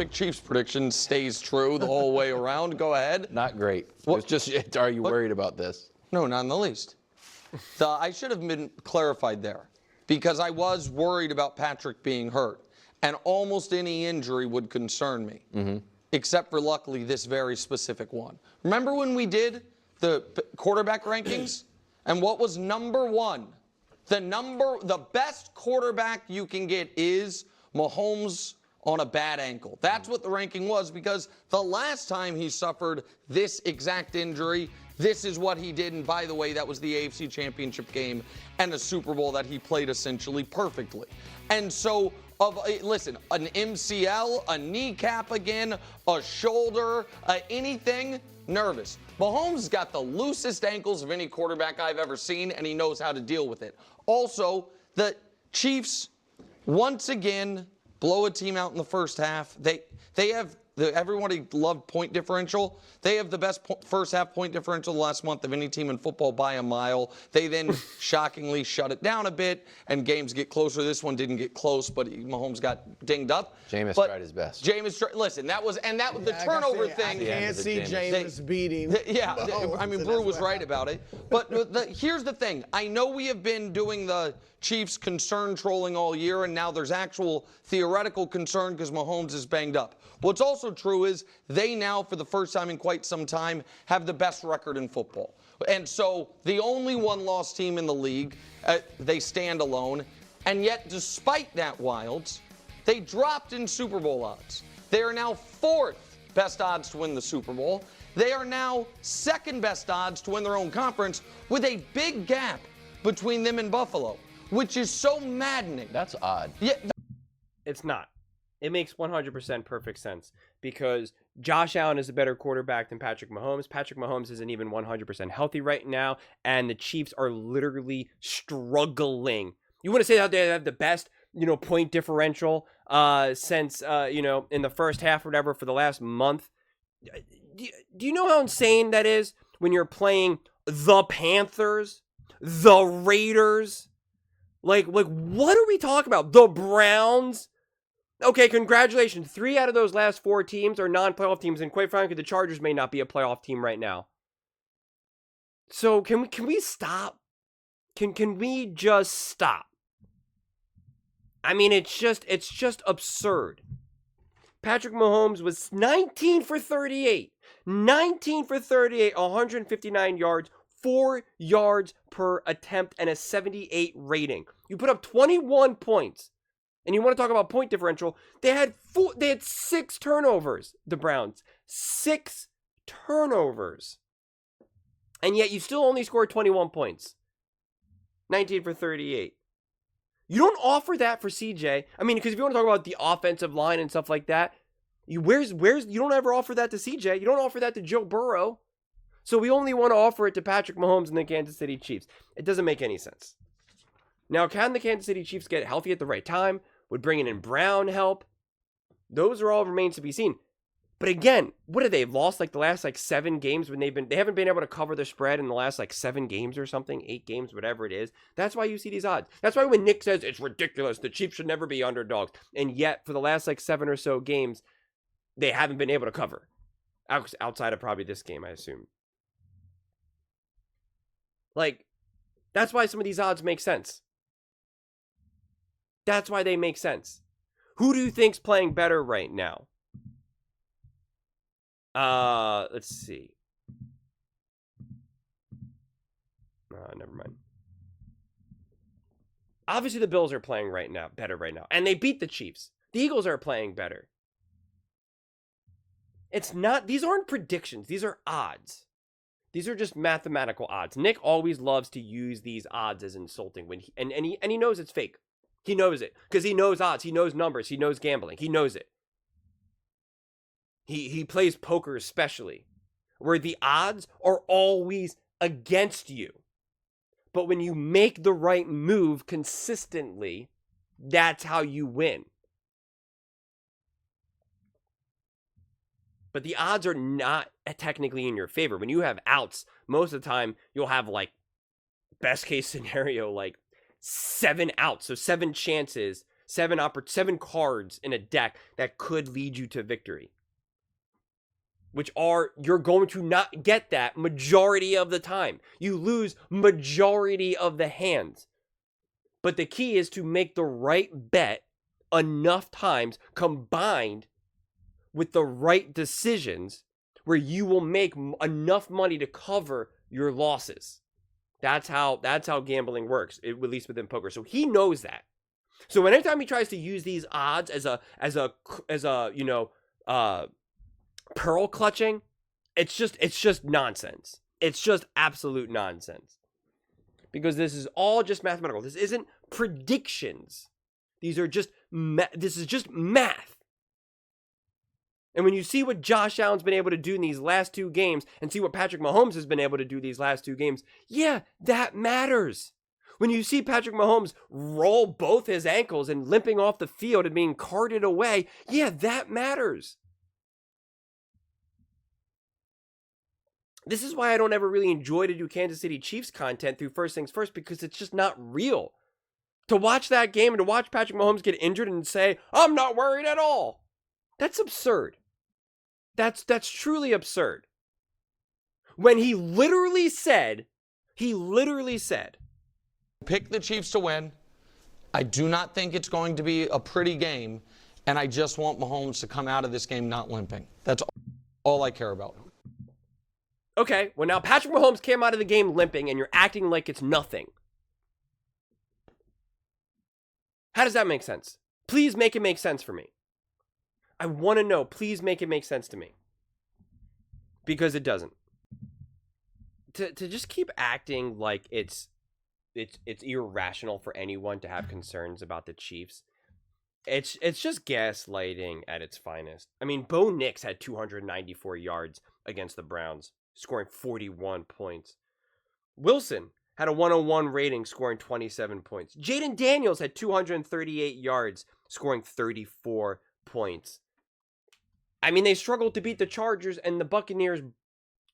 Chiefs prediction stays true the whole way around. Go ahead. Not great. It's just, are you worried about this? No, not in the least. I should have been clarified there because I was worried about Patrick being hurt, and almost any injury would concern me, except for luckily this very specific one. Remember when we did the quarterback rankings, and what was number one? The best quarterback you can get is Mahomes on a bad ankle. That's what the ranking was, because the last time he suffered this exact injury, this is what he did. And by the way, that was the AFC Championship game and a Super Bowl that he played essentially perfectly. And so, listen, an MCL, a kneecap again, a shoulder, anything, nervous. Mahomes got the loosest ankles of any quarterback I've ever seen, and he knows how to deal with it. Also, the Chiefs, once again, blow a team out in the first half. They have everybody loved point differential. They have the best first half point differential the last month of any team in football by a mile. They then shockingly shut it down a bit, and games get closer. This one didn't get close, but Mahomes got dinged up. Jameis tried his best. Listen, the turnover thing. I can't see Jameis beating. I mean, Brew was right about it. But here's the thing. I know we have been doing the Chiefs concern trolling all year, and now there's actual theoretical concern because Mahomes is banged up. What's also true is they now, for the first time in quite some time, have the best record in football. And so the only one-loss team in the league, they stand alone. And yet, despite that, Wilds, they dropped in Super Bowl odds. They are now fourth best odds to win the Super Bowl. They are now second best odds to win their own conference, with a big gap between them and Buffalo, which is so maddening. That's odd. Yeah. It's not. It makes 100% perfect sense, because Josh Allen is a better quarterback than Patrick Mahomes. Patrick Mahomes isn't even 100% healthy right now, and the Chiefs are literally struggling. You want to say that they have the best, point differential since, in the first half or whatever for the last month. Do you know how insane that is when you're playing the Panthers, the Raiders? Like what are we talking about? The Browns? Okay, congratulations. 3 out of those last 4 teams are non-playoff teams, and quite frankly, the Chargers may not be a playoff team right now. So can we stop? Can we just stop? I mean, it's just absurd. Patrick Mahomes was 19 for 38. 19 for 38, 159 yards, 4 yards per attempt, and a 78 rating. You put up 21 points. And you want to talk about point differential? They had 6 turnovers, the Browns. 6 turnovers. And yet you still only scored 21 points. 19 for 38. You don't offer that for CJ. I mean, because if you want to talk about the offensive line and stuff like that, you don't ever offer that to CJ. You don't offer that to Joe Burrow. So we only want to offer it to Patrick Mahomes and the Kansas City Chiefs. It doesn't make any sense. Now, can the Kansas City Chiefs get healthy at the right time? Would bringing in Brown help? Those are all remains to be seen. But again, what have they lost the last 7 games when they haven't been able to cover the spread in the last 7 games or something, 8 games, whatever it is. That's why you see these odds. That's why when Nick says it's ridiculous, the Chiefs should never be underdogs, and yet for the last 7 or so games, they haven't been able to cover. Outside of probably this game, I assume. That's why some of these odds make sense. That's why they make sense. Who do you think's playing better right now? Let's see. Never mind. Obviously, the Bills are playing better right now. And they beat the Chiefs. The Eagles are playing better. These aren't predictions. These are odds. These are just mathematical odds. Nick always loves to use these odds as insulting and he knows it's fake. He knows it because he knows odds. He knows numbers. He knows gambling. He knows it. He plays poker especially, where the odds are always against you. But when you make the right move consistently, that's how you win. But the odds are not technically in your favor. When you have outs, most of the time you'll have best case scenario 7 outs, so 7 chances seven cards in a deck that could lead you to victory. Which are, you're going to not get that majority of the time. You lose majority of the hands. But the key is to make the right bet enough times combined with the right decisions where you will make enough money to cover your losses. That's how gambling works, at least within poker. So he knows that. So anytime he tries to use these odds as a pearl clutching, it's just nonsense. It's just absolute nonsense. Because this is all just mathematical. This isn't predictions. This is just math. And when you see what Josh Allen's been able to do in these last 2 games and see what Patrick Mahomes has been able to do these last 2 games, yeah, that matters. When you see Patrick Mahomes roll both his ankles and limping off the field and being carted away, yeah, that matters. This is why I don't ever really enjoy to do Kansas City Chiefs content through First Things First, because it's just not real. To watch that game and to watch Patrick Mahomes get injured and say, I'm not worried at all. That's absurd. That's truly absurd. When he literally said, pick the Chiefs to win. I do not think it's going to be a pretty game, and I just want Mahomes to come out of this game not limping. That's all I care about. Okay, well now Patrick Mahomes came out of the game limping and you're acting like it's nothing. How does that make sense? Please make it make sense for me. I want to know. Please make it make sense to me. Because it doesn't. To just keep acting like it's irrational for anyone to have concerns about the Chiefs. It's just gaslighting at its finest. I mean, Bo Nix had 294 yards against the Browns, scoring 41 points. Wilson had a 101 rating, scoring 27 points. Jaden Daniels had 238 yards, scoring 34 points. I mean, they struggled to beat the Chargers, and the Buccaneers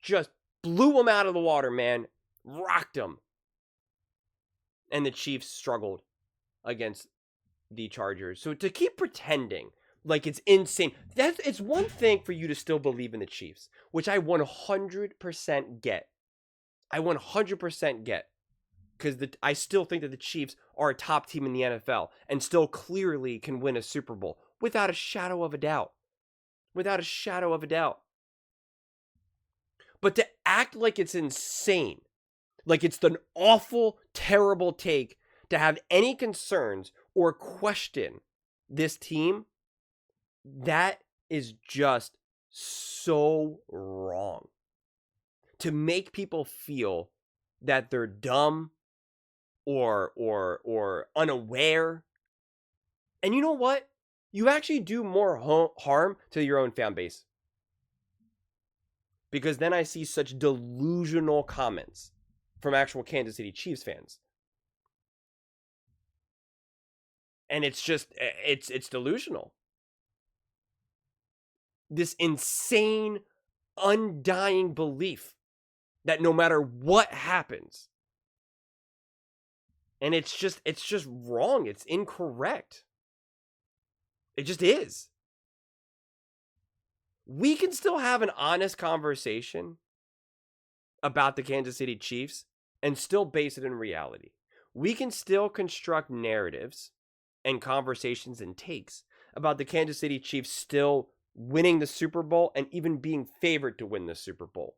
just blew them out of the water, man. Rocked them. And the Chiefs struggled against the Chargers. So to keep pretending like it's insane, it's one thing for you to still believe in the Chiefs, which I 100% get. I 100% get. Because I still think that the Chiefs are a top team in the NFL and still clearly can win a Super Bowl without a shadow of a doubt. Without a shadow of a doubt. But to act like it's insane, like it's an awful, terrible take to have any concerns or question this team, that is just so wrong. To make people feel that they're dumb or unaware. And you know what? You actually do more harm to your own fan base. Because then I see such delusional comments from actual Kansas City Chiefs fans. And it's just, it's delusional. This insane, undying belief that no matter what happens, and it's just wrong. It's incorrect. It just is. We can still have an honest conversation about the Kansas City Chiefs and still base it in reality. We can still construct narratives and conversations and takes about the Kansas City Chiefs still winning the Super Bowl and even being favored to win the Super Bowl.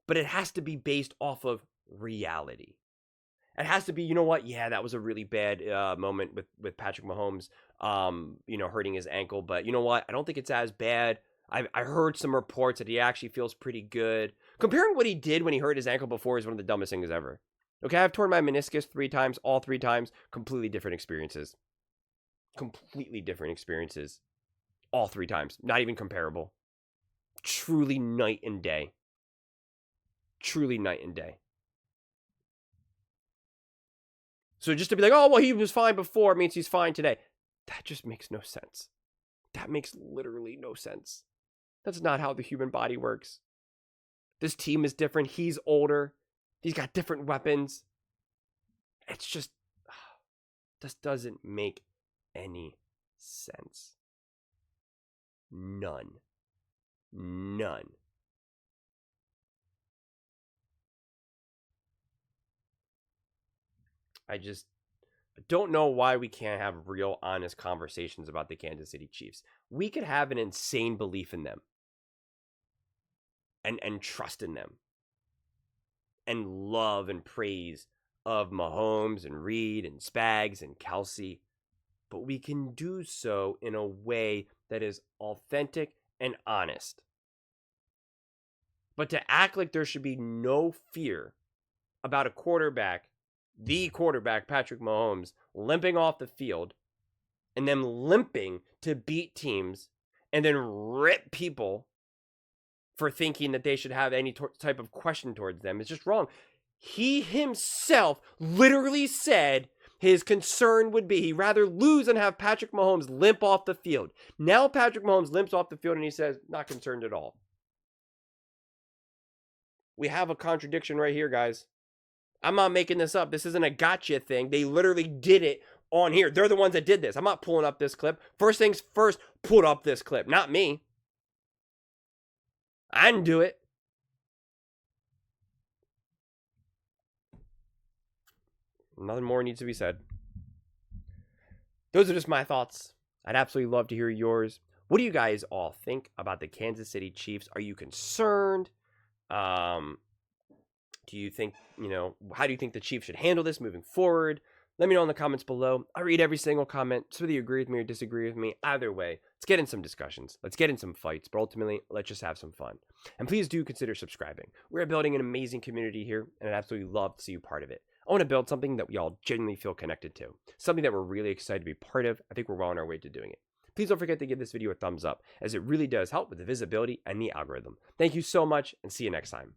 But it has to be based off of reality. It has to be, you know what? Yeah, that was a really bad moment with Patrick Mahomes, hurting his ankle. But you know what? I don't think it's as bad. I heard some reports that he actually feels pretty good. Comparing what he did when he hurt his ankle before is one of the dumbest things ever. Okay, I've torn my meniscus 3 times, all 3 times, completely different experiences. Completely different experiences. All 3 times. Not even comparable. Truly night and day. Truly night and day. So just to be like, oh, well, he was fine before means he's fine today. That just makes no sense. That makes literally no sense. That's not how the human body works. This team is different. He's older. He's got different weapons. It's just, Just doesn't make any sense. None. I don't know why we can't have real, honest conversations about the Kansas City Chiefs. We could have an insane belief in them and trust in them and love and praise of Mahomes and Reed and Spags and Kelsey, but we can do so in a way that is authentic and honest. But to act like there should be no fear about a quarterback, the quarterback, Patrick Mahomes, limping off the field and them limping to beat teams and then rip people for thinking that they should have any type of question towards them is just wrong. He himself literally said his concern would be he'd rather lose than have Patrick Mahomes limp off the field. Now Patrick Mahomes limps off the field and he says, not concerned at all. We have a contradiction right here, guys. I'm not making this up. This isn't a gotcha thing. They literally did it on here. They're the ones that did this. I'm not pulling up this clip. First things first, put up this clip. Not me. I didn't do it. Nothing more needs to be said. Those are just my thoughts. I'd absolutely love to hear yours. What do you guys all think about the Kansas City Chiefs? Are you concerned? Do you think, how do you think the Chiefs should handle this moving forward? Let me know in the comments below. I read every single comment, so whether you agree with me or disagree with me, either way, let's get in some discussions. Let's get in some fights, but ultimately, let's just have some fun. And please do consider subscribing. We're building an amazing community here, and I'd absolutely love to see you part of it. I want to build something that we all genuinely feel connected to, something that we're really excited to be part of. I think we're well on our way to doing it. Please don't forget to give this video a thumbs up, as it really does help with the visibility and the algorithm. Thank you so much, and see you next time.